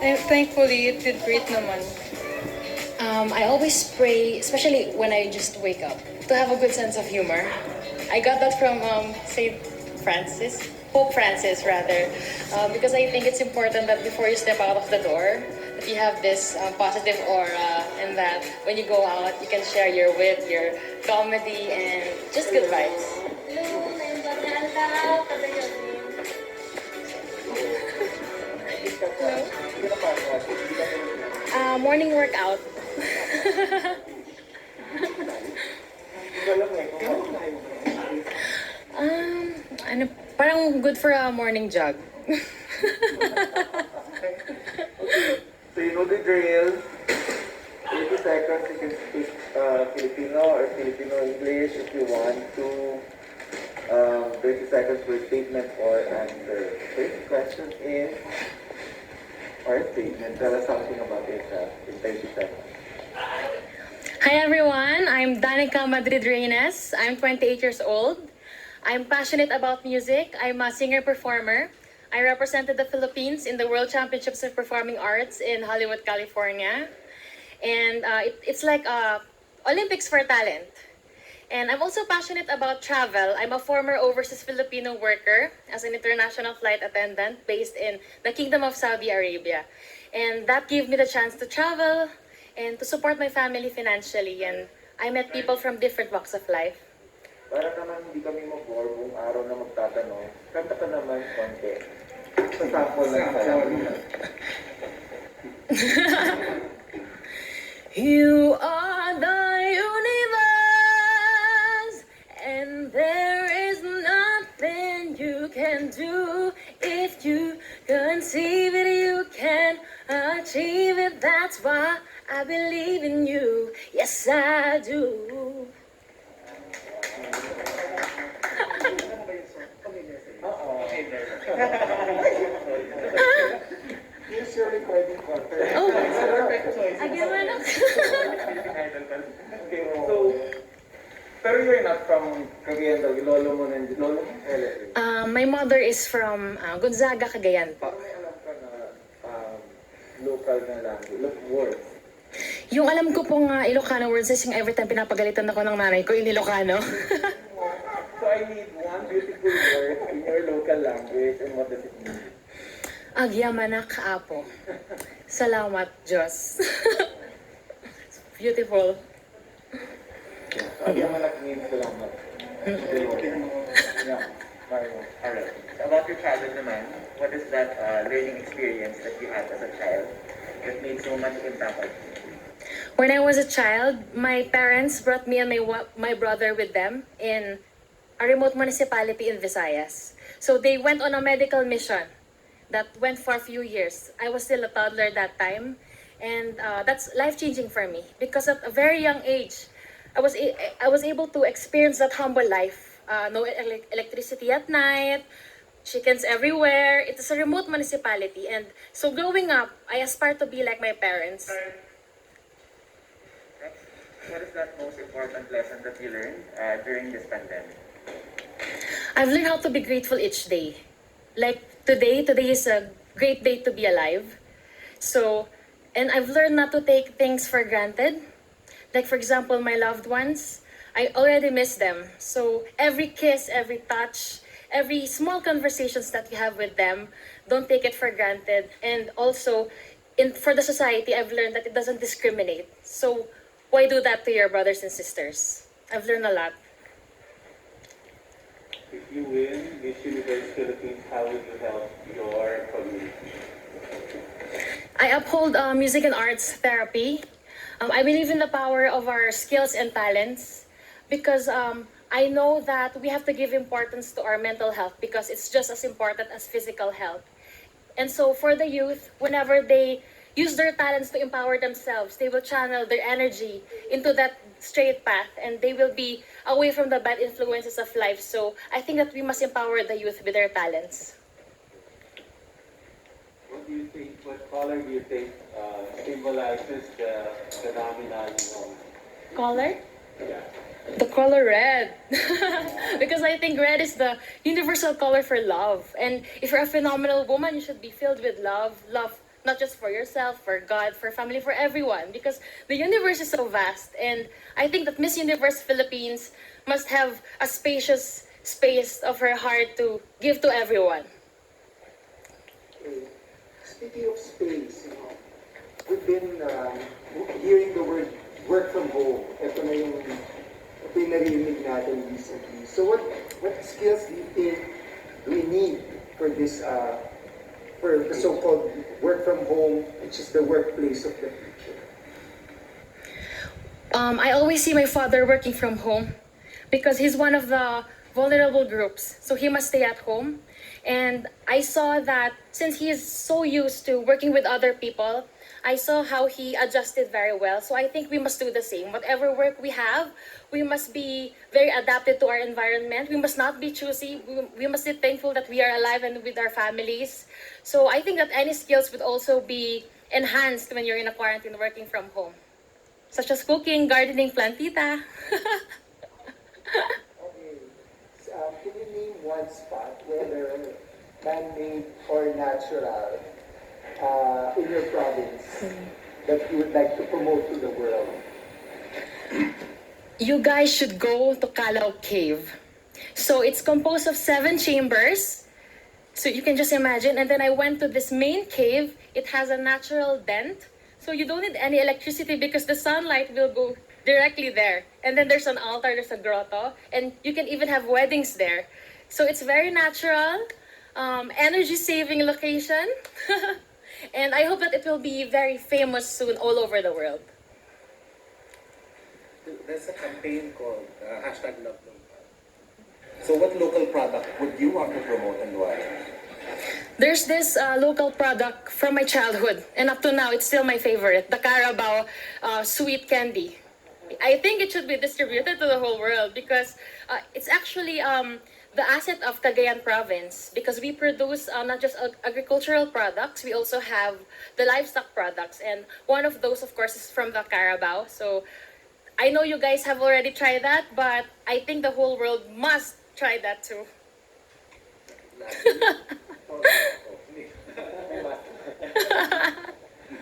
And thankfully, it did great naman. I always pray, especially when I just wake up, to have a good sense of humor. I got that from Saint Francis, Pope Francis rather, because I think it's important that before you step out of the door, that you have this positive aura, and that when you go out, you can share your wit, your comedy, and just good vibes. Hello, I'm Danica Madrid Morning workout. Ano, parang good for a morning jog. So you know the drill. 80 seconds you can speak Filipino or Filipino English if you want to. 30 seconds for statement or answer. First question is, or statement, tell us something about yourself in 30 seconds. Hi everyone, I'm Danica Madrid Reynes. I'm 28 years old. I'm passionate about music. I'm a singer-performer. I represented the Philippines in the World Championships of Performing Arts in Hollywood, California. And it's like Olympics for talent. And I'm also passionate about travel. I'm a former overseas Filipino worker as an international flight attendant based in the Kingdom of Saudi Arabia. And that gave me the chance to travel and to support my family financially. And I met people from different walks of life. Para naman hindi kami mag-bore buong araw na magtatanong, kanta ka naman konti. Sa sample lang tayo. You are the universe, and there is nothing you can do. If you conceive it, you can achieve it. That's why I believe in you. Yes, I do. Here's your recording quarter. Oh, Perfect choice. again, manok. So, pero you're not from Cagayan daw, yung lolo mo lolo mo? My mother is from Gonzaga, Cagayan po. Pero may alam ka na local na language, words. Yung alam ko pong Ilocano words is yung every time pinapagalitan ako ng nanay ko in Ilocano. So I need one beautiful word in your local language, and what does it mean? Agyamanak apo. Salamat, Diyos. Beautiful. Agyamanak means salamat. Yeah, Mario. Alright. So about your childhood naman, what is that learning experience that you had as a child that made so much impact on you? When I was a child, my parents brought me and my brother with them in a remote municipality in Visayas. So they went on a medical mission that went for a few years. I was still a toddler that time, and that's life-changing for me because at a very young age, I was able to experience that humble life. No electricity at night, chickens everywhere. It is a remote municipality, and so growing up, I aspire to be like my parents. Next, what is that most important lesson that you learned during this pandemic? I've learned how to be grateful each day. Like today is a great day to be alive. So, and I've learned not to take things for granted. Like for example, my loved ones, I already miss them. So every kiss, every touch, every small conversations that you have with them, don't take it for granted. And also, for the society, I've learned that it doesn't discriminate. So why do that to your brothers and sisters? I've learned a lot. If you win Miss Universe Philippines, how will you help your community? I uphold music and arts therapy. I believe in the power of our skills and talents because I know that we have to give importance to our mental health because it's just as important as physical health. And so for the youth, whenever they use their talents to empower themselves, they will channel their energy into that straight path and they will be away from the bad influences of life. So I think that we must empower the youth with their talents. What do you think, what color do you think symbolizes the nominal Color? Yeah. The color red. Because I think red is the universal color for love. And if you're a phenomenal woman, you should be filled with love. Love not just for yourself, for God, for family, for everyone, because the universe is so vast. And I think that Miss Universe Philippines must have a spacious space of her heart to give to everyone. Okay. Speaking of space, we've been hearing the word work from home. Ito yung narinig natin recently. So what skills do you think we need for this, for the so-called work from home, which is the workplace of the future? I always see my father working from home because he's one of the vulnerable groups. So he must stay at home. And I saw that since he is so used to working with other people, I saw how he adjusted very well. So I think we must do the same. Whatever work we have, we must be very adapted to our environment. We must not be choosy. We must be thankful that we are alive and with our families. So I think that any skills would also be enhanced when you're in a quarantine working from home, such as cooking, gardening, plantita. Okay. Can you name one spot, whether man-made or natural, in your province that you would like to promote to the world? You guys should go to Calao Cave. So it's composed of 7 chambers. So you can just imagine. And then I went to this main cave. It has a natural vent. So you don't need any electricity because the sunlight will go directly there. And then there's an altar, there's a grotto. And you can even have weddings there. So it's very natural, energy-saving location. And I hope that it will be very famous soon all over the world. There's a campaign called #LoveLocal. So what local product would you want to promote and why? There's this local product from my childhood, and up to now, it's still my favorite, the Carabao sweet candy. I think it should be distributed to the whole world because it's actually the asset of Cagayan province because we produce not just agricultural products, we also have the livestock products, and one of those, of course, is from the Carabao. So I know you guys have already tried that, but I think the whole world must try that too.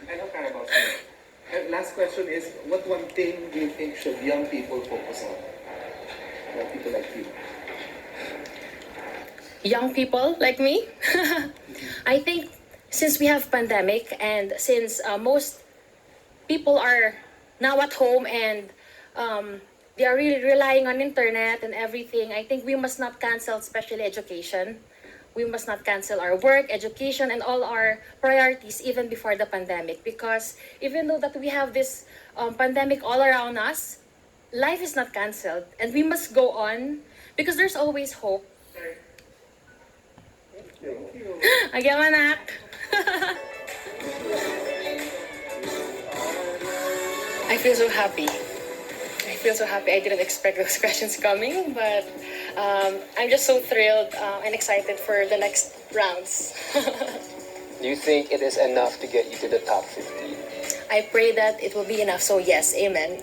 I know Carabao. And last question is, what one thing do you think should young people focus on? Young people like you. Young people like me, I think since we have pandemic and since most people are now at home and they are really relying on internet and everything, I think we must not cancel especially education. We must not cancel our work, education, and all our priorities even before the pandemic because even though that we have this pandemic all around us, life is not canceled and we must go on because there's always hope. Again, anak. I feel so happy. I didn't expect those questions coming, but I'm just so thrilled and excited for the next rounds. Do you think it is enough to get you to the top 15? I pray that it will be enough, so yes, amen.